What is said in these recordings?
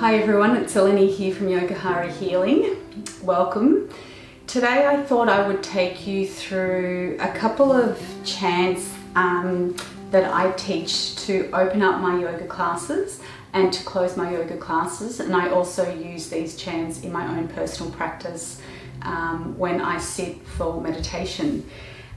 Hi everyone, it's Eleni here from Yogahari Healing. Welcome. Today I thought I would take you through a couple of chants that I teach to open up my yoga classes and to close my yoga classes, and I also use these chants in my own personal practice when I sit for meditation.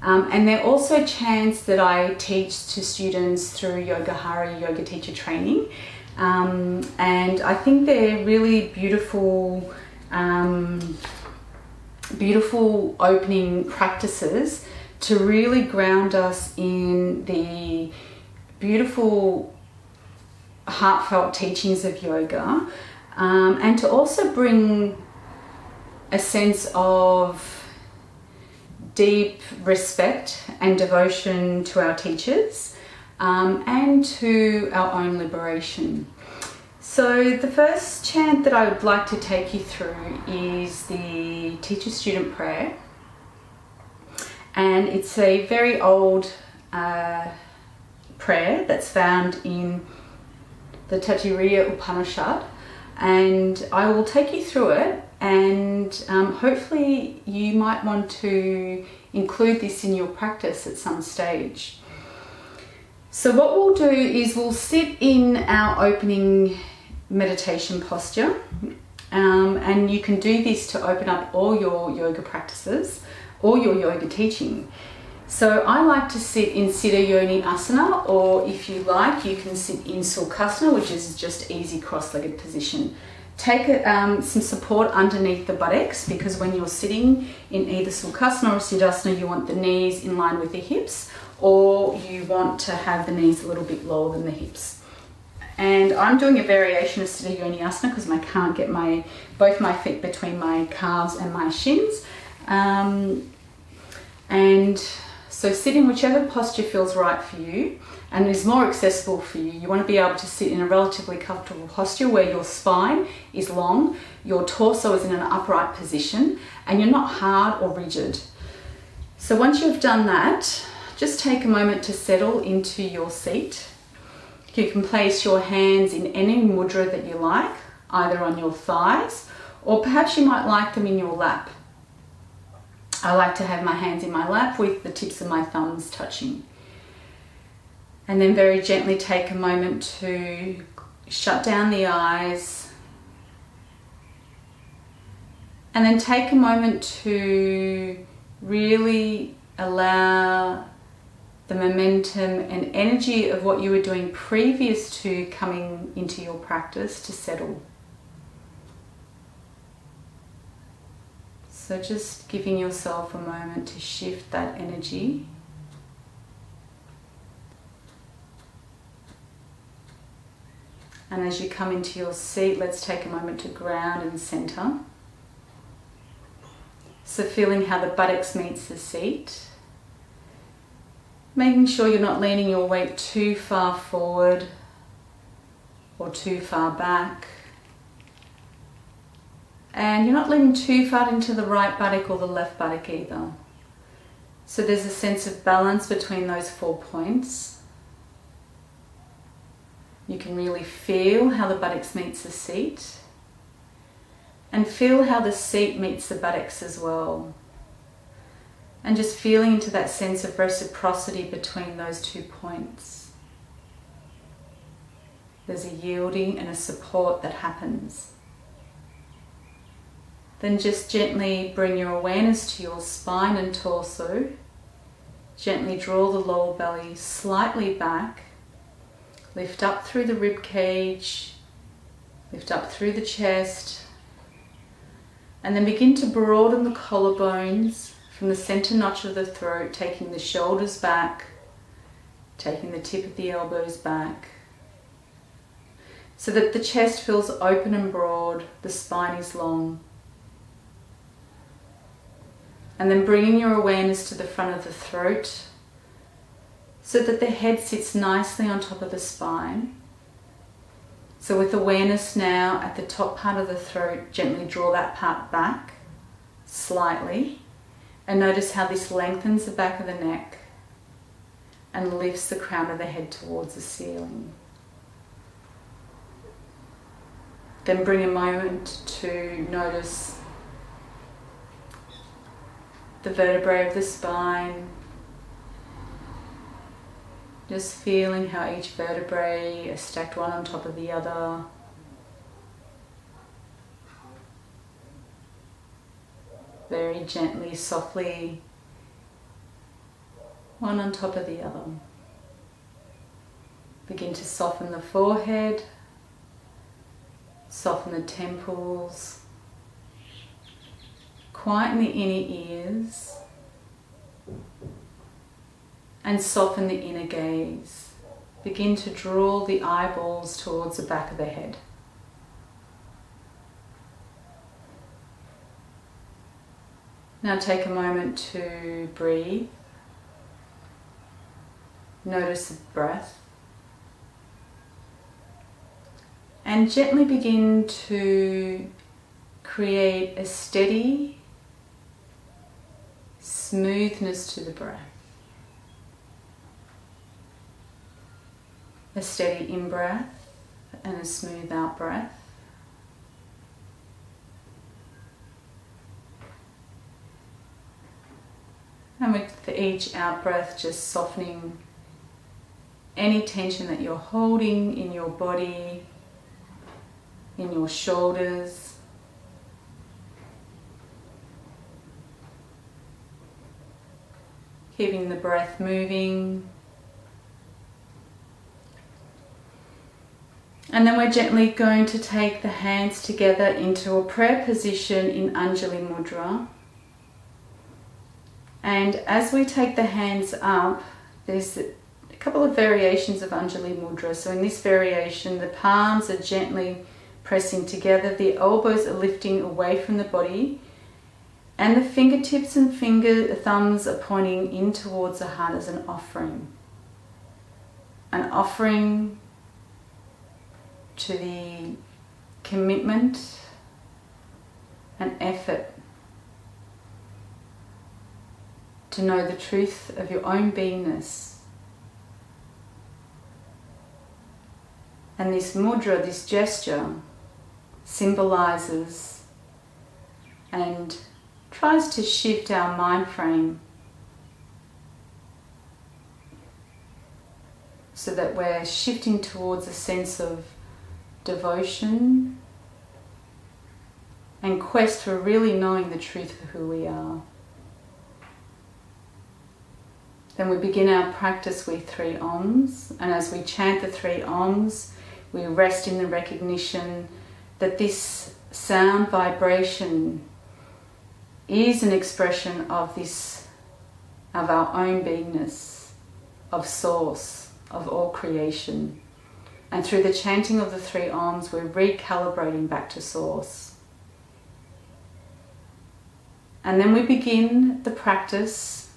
And they're also chants that I teach to students through Yogahari yoga teacher training. And I think they're really beautiful, beautiful opening practices to really ground us in the beautiful, heartfelt teachings of yoga, and to also bring a sense of deep respect and devotion to our teachers, and to our own liberation. So the first chant that I would like to take you through is the teacher-student prayer, and it's a very old prayer that's found in the Taittiriya Upanishad, and I will take you through it, and hopefully you might want to include this in your practice at some stage. So what we'll do is we'll sit in our opening meditation posture, and you can do this to open up all your yoga practices or your yoga teaching. So I like to sit in Siddha Yoni Asana, or if you like, you can sit in Sukhasana, which is just easy cross-legged position. Take some support underneath the buttocks, because when you're sitting in either Sukhasana or Siddhasana, you want the knees in line with the hips, or you want to have the knees a little bit lower than the hips. And I'm doing a variation of Siddha Yoni Asana because I can't get both my feet between my calves and my shins. And so sit in whichever posture feels right for you and is more accessible for you. You want to be able to sit in a relatively comfortable posture where your spine is long, your torso is in an upright position, and you're not hard or rigid. So once you've done that, just take a moment to settle into your seat. You can place your hands in any mudra that you like, either on your thighs, or perhaps you might like them in your lap. I like to have my hands in my lap with the tips of my thumbs touching. And then very gently take a moment to shut down the eyes. And then take a moment to really allow the momentum and energy of what you were doing previous to coming into your practice to settle. So just giving yourself a moment to shift that energy. And as you come into your seat, let's take a moment to ground and center. So feeling how the buttocks meets the seat. Making sure you're not leaning your weight too far forward or too far back. And you're not leaning too far into the right buttock or the left buttock either. So there's a sense of balance between those 4 points. You can really feel how the buttocks meets the seat, and feel how the seat meets the buttocks as well. And just feeling into that sense of reciprocity between those 2 points. There's a yielding and a support that happens. Then just gently bring your awareness to your spine and torso. Gently draw the lower belly slightly back. Lift up through the rib cage. Lift up through the chest. And then begin to broaden the collarbones from the center notch of the throat, taking the shoulders back, taking the tip of the elbows back, so that the chest feels open and broad, the spine is long. And then bringing your awareness to the front of the throat, so that the head sits nicely on top of the spine. So with awareness now at the top part of the throat, gently draw that part back slightly. And notice how this lengthens the back of the neck and lifts the crown of the head towards the ceiling. Then bring a moment to notice the vertebrae of the spine. Just feeling how each vertebrae is stacked one on top of the other. Very gently, softly, one on top of the other. Begin to soften the forehead, soften the temples, quieten the inner ears, and soften the inner gaze. Begin to draw the eyeballs towards the back of the head. Now take a moment to breathe. Notice the breath. And gently begin to create a steady smoothness to the breath. A steady in-breath and a smooth out-breath. And with each out-breath, just softening any tension that you're holding in your body, in your shoulders. Keeping the breath moving. And then we're gently going to take the hands together into a prayer position in Anjali Mudra. And as we take the hands up, there's a couple of variations of Anjali Mudra. So in this variation, the palms are gently pressing together, the elbows are lifting away from the body, and the fingertips and thumbs are pointing in towards the heart as an offering. An offering to the commitment and effort to know the truth of your own beingness. And this mudra, this gesture, symbolizes and tries to shift our mind frame so that we're shifting towards a sense of devotion and quest for really knowing the truth of who we are. Then we begin our practice with 3 Oms, and as we chant the 3 Oms, we rest in the recognition that this sound vibration is an expression of our own beingness, of source, of all creation. And through the chanting of the 3 Oms, we're recalibrating back to source. And then we begin the practice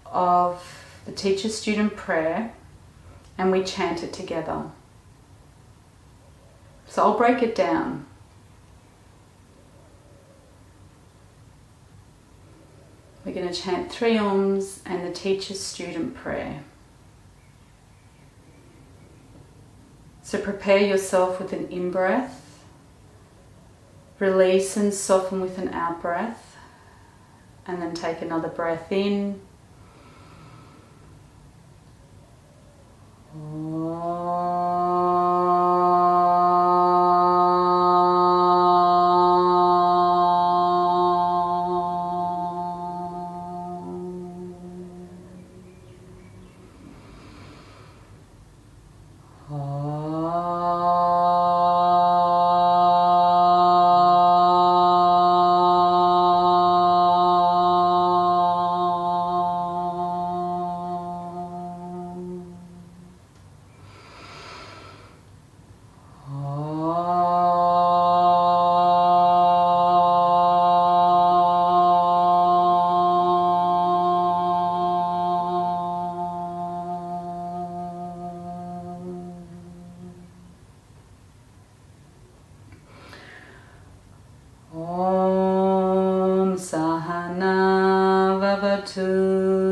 of the teacher-student prayer, and we chant it together. So I'll break it down. We're going to chant 3 Oms and the teacher-student prayer. So prepare yourself with an in-breath, release and soften with an out-breath, and then take another breath in.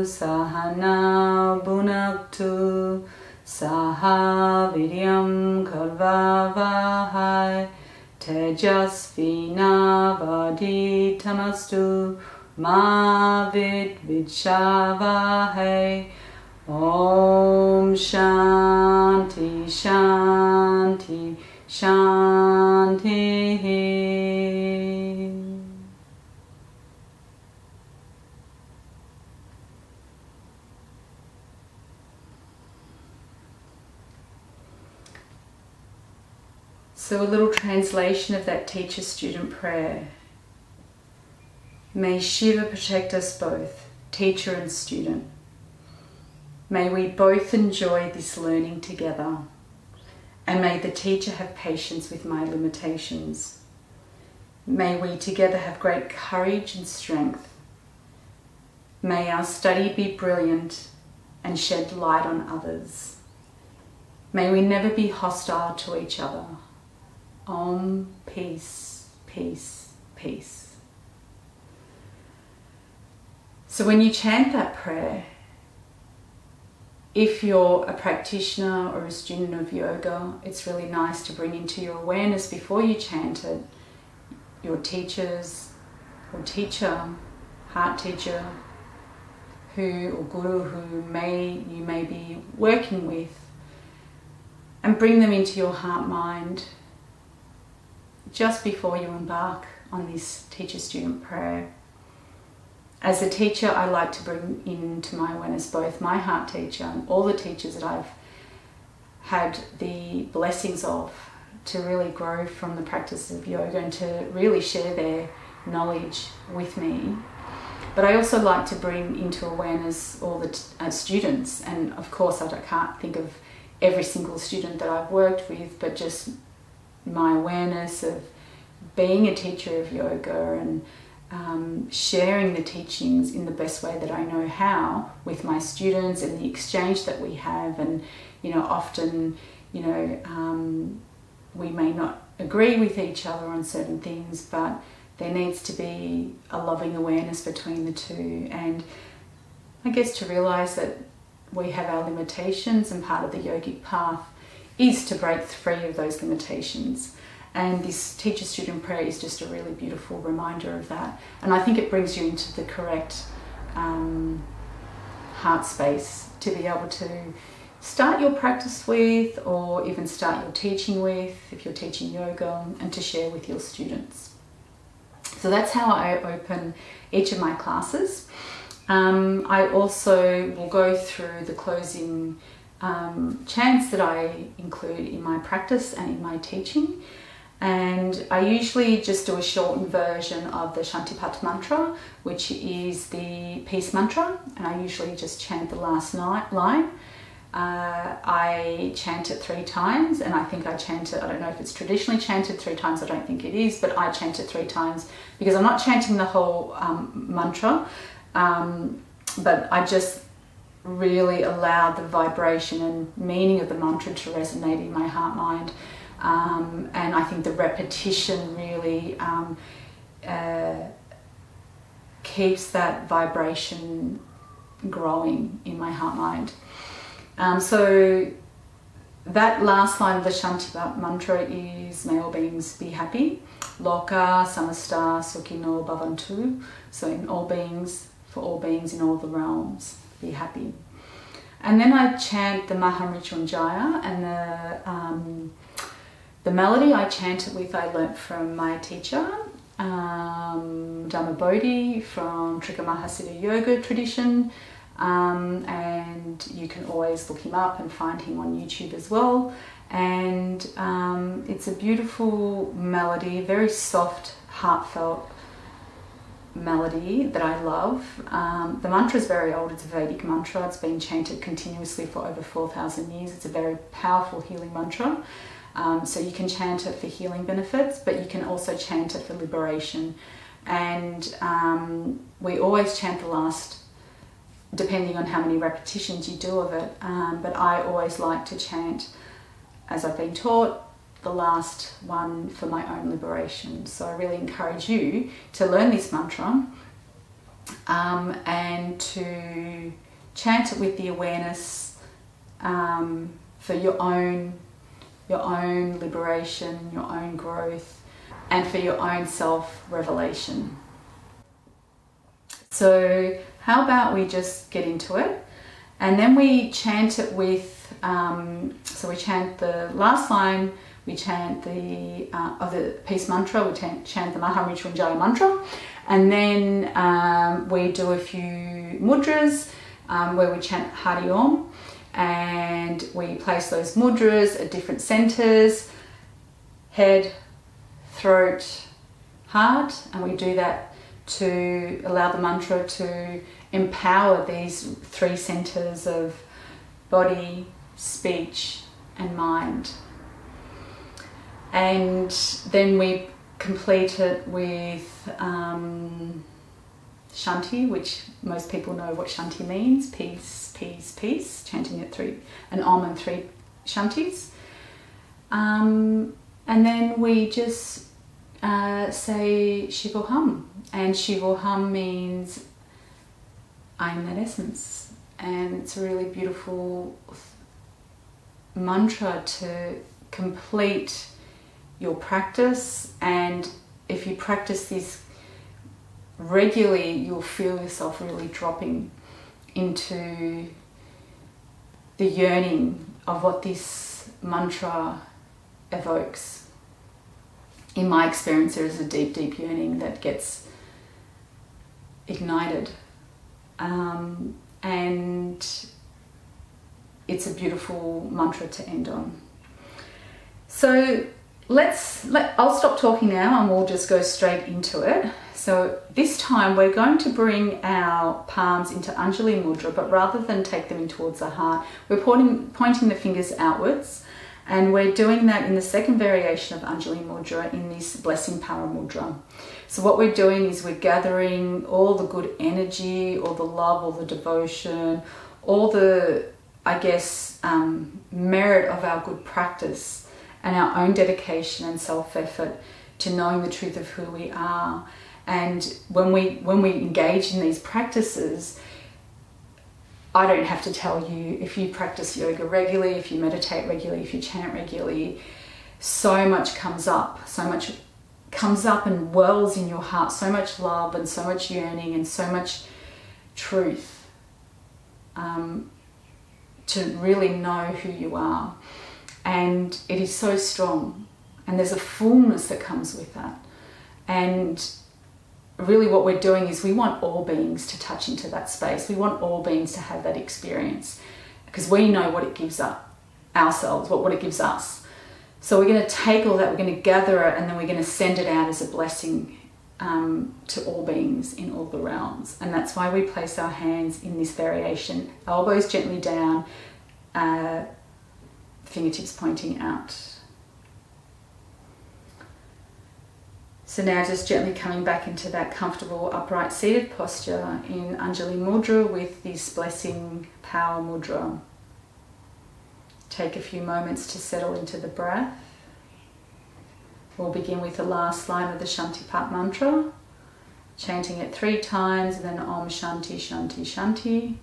Sahana Bhunaktu Saha Viryam Karvavahai tejasvinavaditamastu ma vidvichavahe. Om Shanti Shanti Shanti. So a little translation of that teacher-student prayer. May Shiva protect us both, teacher and student. May we both enjoy this learning together, and may the teacher have patience with my limitations. May we together have great courage and strength. May our study be brilliant and shed light on others. May we never be hostile to each other. Om, peace, peace, peace. So when you chant that prayer, if you're a practitioner or a student of yoga, it's really nice to bring into your awareness before you chant it your teachers or teacher, heart teacher, or guru who you may be working with, and bring them into your heart mind just before you embark on this teacher-student prayer. As a teacher, I like to bring into my awareness both my heart teacher and all the teachers that I've had the blessings of to really grow from the practice of yoga and to really share their knowledge with me. But I also like to bring into awareness all the students, and of course I can't think of every single student that I've worked with, but just my awareness of being a teacher of yoga and sharing the teachings in the best way that I know how with my students, and the exchange that we have. And often we may not agree with each other on certain things, but there needs to be a loving awareness between the two, and I guess to realize that we have our limitations, and part of the yogic path is to break free of those limitations. And this teacher-student prayer is just a really beautiful reminder of that. And I think it brings you into the correct heart space to be able to start your practice with, or even start your teaching with, if you're teaching yoga, and to share with your students. So that's how I open each of my classes. I also will go through the closing chants that I include in my practice and in my teaching. And I usually just do a shortened version of the Shantipata Mantra, which is the peace mantra, and I usually just chant the last line. I chant it 3 times, and I think I chant it, I don't know if it's traditionally chanted 3 times, I don't think it is, but I chant it 3 times because I'm not chanting the whole mantra, but I just really allow the vibration and meaning of the mantra to resonate in my heart mind. And I think the repetition really keeps that vibration growing in my heart mind. So that last line of the Shantipata Mantra is, may all beings be happy. Loka samasta sukhino bhavantu. So in all beings, for all beings in all the realms, be happy. And then I chant the Maha Mrityunjaya, and the melody I chant it with, I learnt from my teacher, Dhamma Bodhi from Trika mahasiddha yoga tradition, and you can always look him up and find him on YouTube as well. And it's a beautiful melody, very soft, heartfelt melody that I love. The mantra is very old, it's a Vedic mantra, it's been chanted continuously for over 4,000 years. It's a very powerful healing mantra. So you can chant it for healing benefits, but you can also chant it for liberation. And we always chant the last, depending on how many repetitions you do of it, but I always like to chant, as I've been taught, the last one for my own liberation. So I really encourage you to learn this mantra and to chant it with the awareness for your own liberation, your own growth, and for your own self-revelation. So how about we just get into it, and then we chant it with, so we chant the last line, we chant the peace mantra, we chant the Maha Mrityunjaya Mantra, and then we do a few mudras where we chant Hari Om, and we place those mudras at different centers, head, throat, heart, and we do that to allow the mantra to empower these 3 centers of body, speech and mind. And then we complete it with Shanti, which most people know what Shanti means, peace, peace, peace, chanting it 3, an Om and 3 Shantis. And then we just say Shivo'ham, and Shivo'ham means I am that essence, and it's a really beautiful mantra to complete your practice. And if you practice this regularly, you'll feel yourself really dropping into the yearning of what this mantra evokes. In my experience, there is a deep, deep yearning that gets ignited, and it's a beautiful mantra to end on. So I'll stop talking now and we'll just go straight into it. So this time we're going to bring our palms into Anjali Mudra, but rather than take them in towards the heart, we're pointing the fingers outwards, and we're doing that in the second variation of Anjali Mudra in this Blessing Power Mudra. So what we're doing is we're gathering all the good energy, all the love, all the devotion, all the, merit of our good practice and our own dedication and self-effort to knowing the truth of who we are. And when we engage in these practices, I don't have to tell you, if you practice yoga regularly, if you meditate regularly, if you chant regularly, so much comes up and wells in your heart, so much love and so much yearning and so much truth, to really know who you are. And it is so strong, and there's a fullness that comes with that. And really what we're doing is we want all beings to touch into that space. We want all beings to have that experience, because we know what it gives ourselves, what it gives us. So we're going to take all that, we're going to gather it, and then we're going to send it out as a blessing to all beings in all the realms. And that's why we place our hands in this variation, elbows gently down, fingertips pointing out. So now just gently coming back into that comfortable upright seated posture in Anjali Mudra with this Blessing Power Mudra. Take a few moments to settle into the breath. We'll begin with the last line of the Shantipata Mantra, chanting it 3 times, and then Om Shanti Shanti Shanti.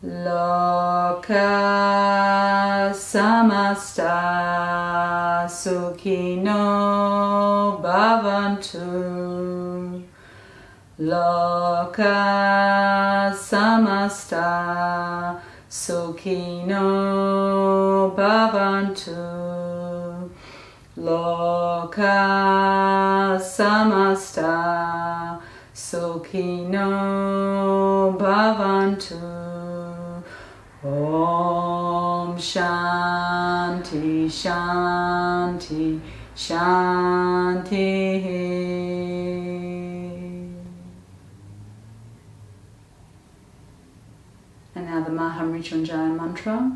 Loka samasta sukhino bhavantu. Loka samasta sukhino bhavantu. Loka samasta sukhino bhavantu. Om Shanti Shanti Shanti. And now the Maha Mrityunjaya Mantra.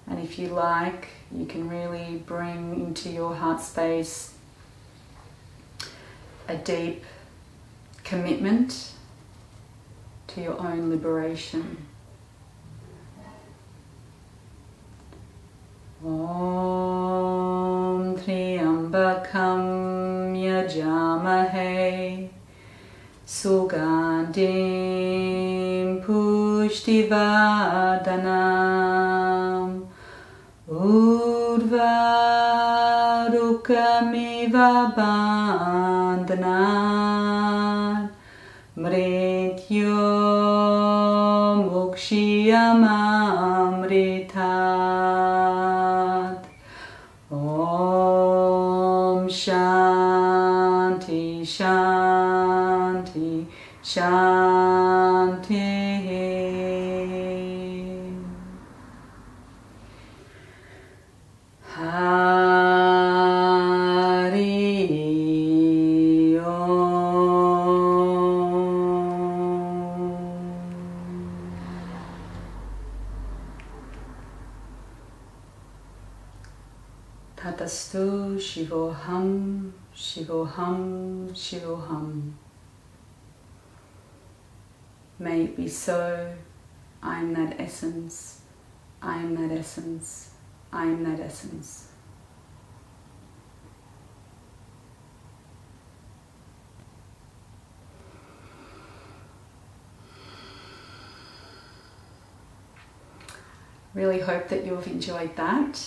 And if you like, you can really bring into your heart space a deep commitment to your own liberation. Om Triambakam Yajamahe Sugandim Pushtivardanam Shivamiva bandhanat Mrityo mukshiyam amritat. Om Shanti Shanti Shanti. Hari Om. Tatastu Shivo'ham, Shivo'ham, Shivo'ham. May it be so. I am that essence. I am that essence. I am that essence. Really hope that you've enjoyed that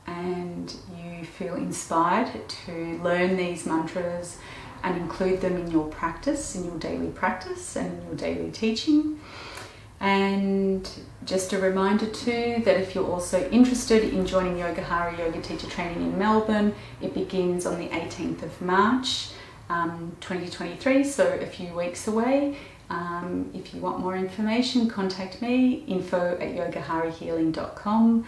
and you feel inspired to learn these mantras and include them in your practice, in your daily practice and in your daily teaching. And just a reminder too that if you're also interested in joining Yogahari Yoga Teacher Training in Melbourne, it begins on the 18th of March 2023, so a few weeks away. If you want more information, contact me, info@yogaharihealing.com.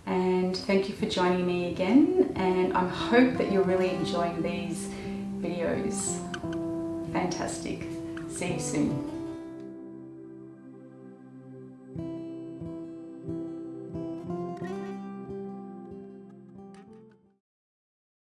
And thank you for joining me again, and I hope that you're really enjoying these videos. Fantastic. See you soon.